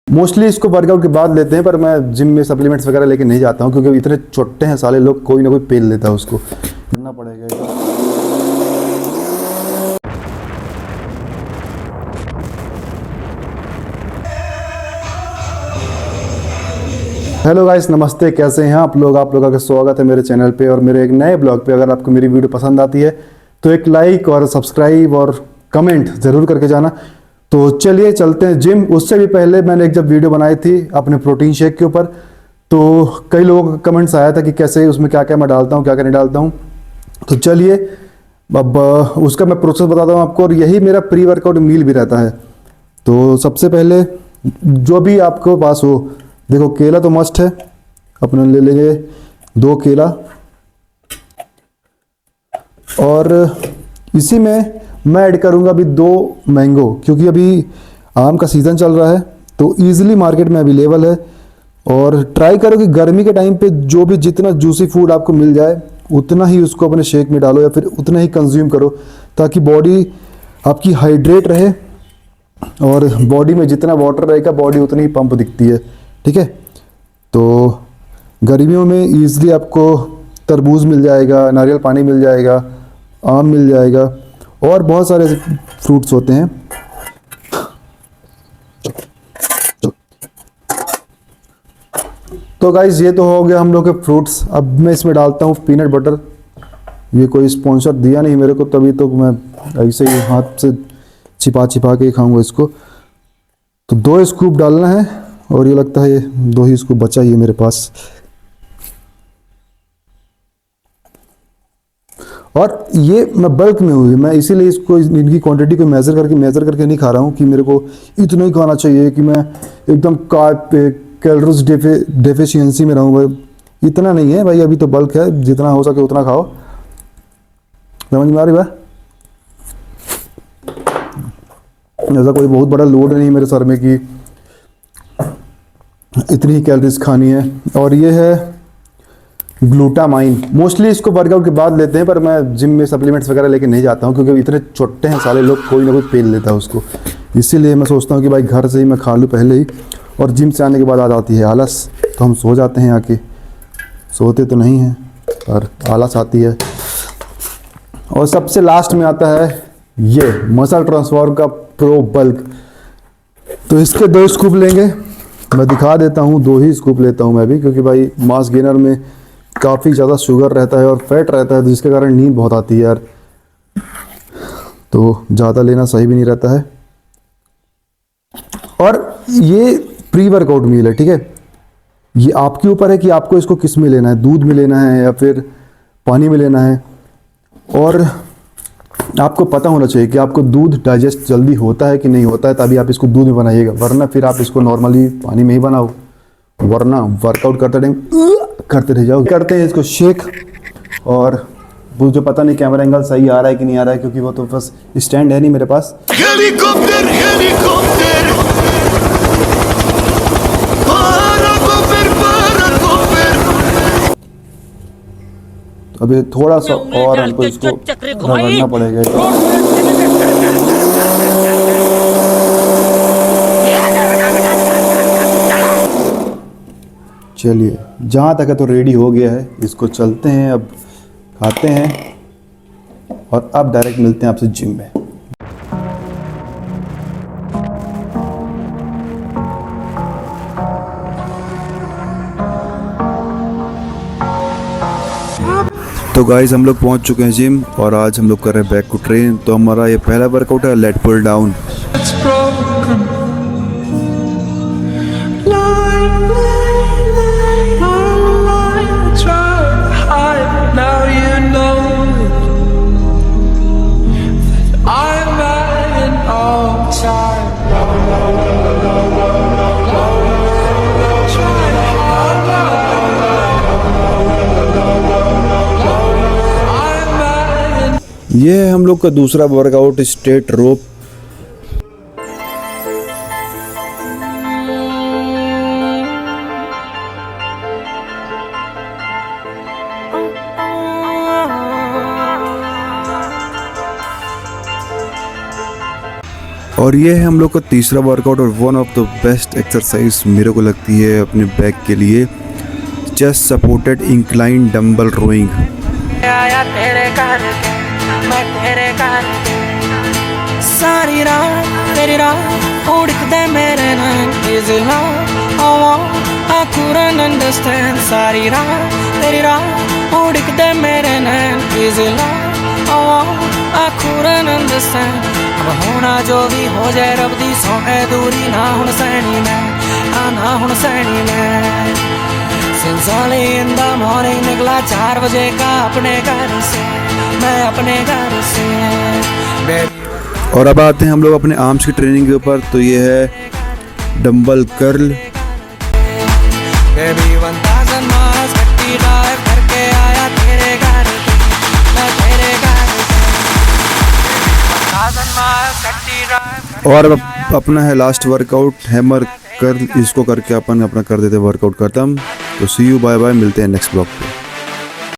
Mostly इसको workout के बाद लेते हैं, पर मैं जिम में सप्लीमेंट्स वगैरह लेके नहीं जाता हूँ क्योंकि इतने छोटे हैं साले लोग, कोई ना कोई पेल लेता है उसको, करना पड़ेगा। हेलो गाइस, नमस्ते, कैसे हैं आप लोग? आप लोगों का स्वागत है मेरे चैनल पे और मेरे एक नए ब्लॉग पे। अगर आपको मेरी वीडियो पसंद आती है तो एक लाइक और सब्सक्राइब और कमेंट ज़रूर करके जाना। तो चलिए चलते हैं जिम। उससे भी पहले मैंने एक जब वीडियो बनाई थी अपने प्रोटीन शेक के ऊपर, तो कई लोगों का कमेंट्स आया था कि कैसे उसमें क्या क्या मैं डालता हूँ, क्या क्या नहीं डालता हूँ। तो चलिए अब उसका मैं प्रोसेस बताता हूँ आपको, और यही मेरा प्री वर्कआउट मील भी रहता है। तो सबसे पहले जो भी आपको पास हो, देखो केला तो मस्ट है, अपने ले लेंगे 2 केला। और इसी में मैं ऐड करूंगा अभी 2 मैंगो, क्योंकि अभी आम का सीज़न चल रहा है तो ईजिली मार्केट में अवेलेबल है। और ट्राई करो कि गर्मी के टाइम पे जो भी जितना जूसी फूड आपको मिल जाए उतना ही उसको अपने शेक में डालो या फिर उतना ही कंज्यूम करो, ताकि बॉडी आपकी हाइड्रेट रहे और बॉडी में जितना वाटर रहेगा बॉडी उतनी ही पंप दिखती है। ठीक है, तो गर्मियों में ईजिली आपको तरबूज मिल जाएगा, नारियल पानी मिल जाएगा, आम मिल जाएगा और बहुत सारे फ्रूट्स होते हैं। तो गाइज ये तो हो गया हम लोग के फ्रूट्स। अब मैं इसमें डालता हूँ पीनट बटर। ये कोई स्पॉन्सर दिया नहीं मेरे को, तभी तो मैं ऐसे ही हाथ से छिपा छिपा के खाऊंगा इसको। तो 2 स्कूप डालना है और ये लगता है 2 ही स्कूप बचा ही है मेरे पास। और ये मैं बल्क में हुई, मैं इसीलिए इसको इनकी क्वांटिटी को मेज़र करके नहीं खा रहा हूँ कि मेरे को इतना ही खाना चाहिए कि मैं एकदम कैलोरीज डेफिशिएंसी में रहूँ। भाई इतना नहीं है भाई, अभी तो बल्क है, जितना हो सके उतना खाओ। समझ में आ रही बात? ऐसा कोई बहुत बड़ा लोड नहीं मेरे सर में कि इतनी ही कैलोरीज खानी है। और ये है ग्लूटामाइन। मोस्टली इसको वर्कआउट के बाद लेते हैं, पर मैं जिम में सप्लीमेंट्स वगैरह लेके नहीं जाता हूँ क्योंकि इतने छोटे हैं साले लोग, कोई ना कोई पेल लेता है उसको। इसीलिए मैं सोचता हूँ कि भाई घर से ही मैं खा लूँ पहले ही, और जिम से आने के बाद आ जाती है आलस, तो हम सो जाते हैं आके। सोते तो नहीं हैं पर आलस आती है। और सबसे लास्ट में आता है ये मसल ट्रांसफॉर्म का प्रो बल्क। तो इसके 2 स्कूप लेंगे, मैं दिखा देता हूँ। 2 ही स्कूप लेता हूँ मैं भी, क्योंकि भाई मास गेनर में काफ़ी ज़्यादा शुगर रहता है और फैट रहता है, जिसके कारण नींद बहुत आती है यार, तो ज़्यादा लेना सही भी नहीं रहता है। और ये प्री वर्कआउट मील है, ठीक है। ये आपके ऊपर है कि आपको इसको किस में लेना है, दूध में लेना है या फिर पानी में लेना है। और आपको पता होना चाहिए कि आपको दूध डाइजेस्ट जल्दी होता है कि नहीं होता है, तभी आप इसको दूध में बनाइएगा, वरना फिर आप इसको नॉर्मली पानी में ही बनाओ, वरना वर्कआउट करते टाइम करते रह जाओ। करते हैं इसको शेक। और मुझे पता नहीं कैमरा एंगल सही आ रहा है कि नहीं आ रहा है, क्योंकि वो तो बस स्टैंड है नहीं मेरे पास। हेलीकॉप्टर हेलीकॉप्टर अभी थोड़ा सा और हमको इसको रगड़ना पड़ेगा। चलिए, जहाँ तक है तो रेडी हो गया है, इसको चलते हैं अब, खाते हैं और अब डायरेक्ट मिलते हैं आपसे जिम में। तो गाइस हम लोग पहुंच चुके हैं जिम और आज हम लोग कर रहे हैं बैक टू ट्रेन। तो हमारा ये पहला वर्कआउट है लेट पुल डाउन। ये है हम लोग का दूसरा वर्कआउट, स्ट्रेट रोप। और ये है हम लोग का तीसरा वर्कआउट और one of the best exercise मेरे को लगती है अपने बैक के लिए, chest supported incline dumbbell rowing. आया तेरे घर मैं तेरे घर सारी रात तेरी रात उड़कदे मेरे नैन is love I couldn't understand सारी रात तेरी रात उड़कदे मेरे नैन is love I couldn't understand अब होना जो भी हो जाए रब दी सौ है दूरी ना हुण सहनी मैं ना हुण सहनी मैं Since early in the morning निकला 4 बजे का अपने घर से मैं अपने घर से Baby और अब आते हैं हम लोग अपने आर्म्स की ट्रेनिंग के ऊपर। तो ये है डंबल कर्ल। Baby 1000 miles गट्टी ड्राइव करके आया तेरे घर मैं तेरे घर 1000 miles गट्टी ड्राइव और अब अपना है लास्ट वर्कआउट हैमर कर्ल, इसको करके अपन अपना कर देते वर्कआउट खत्म। तो सी यू, बाय बाय, मिलते हैं नेक्स्ट ब्लॉग पे।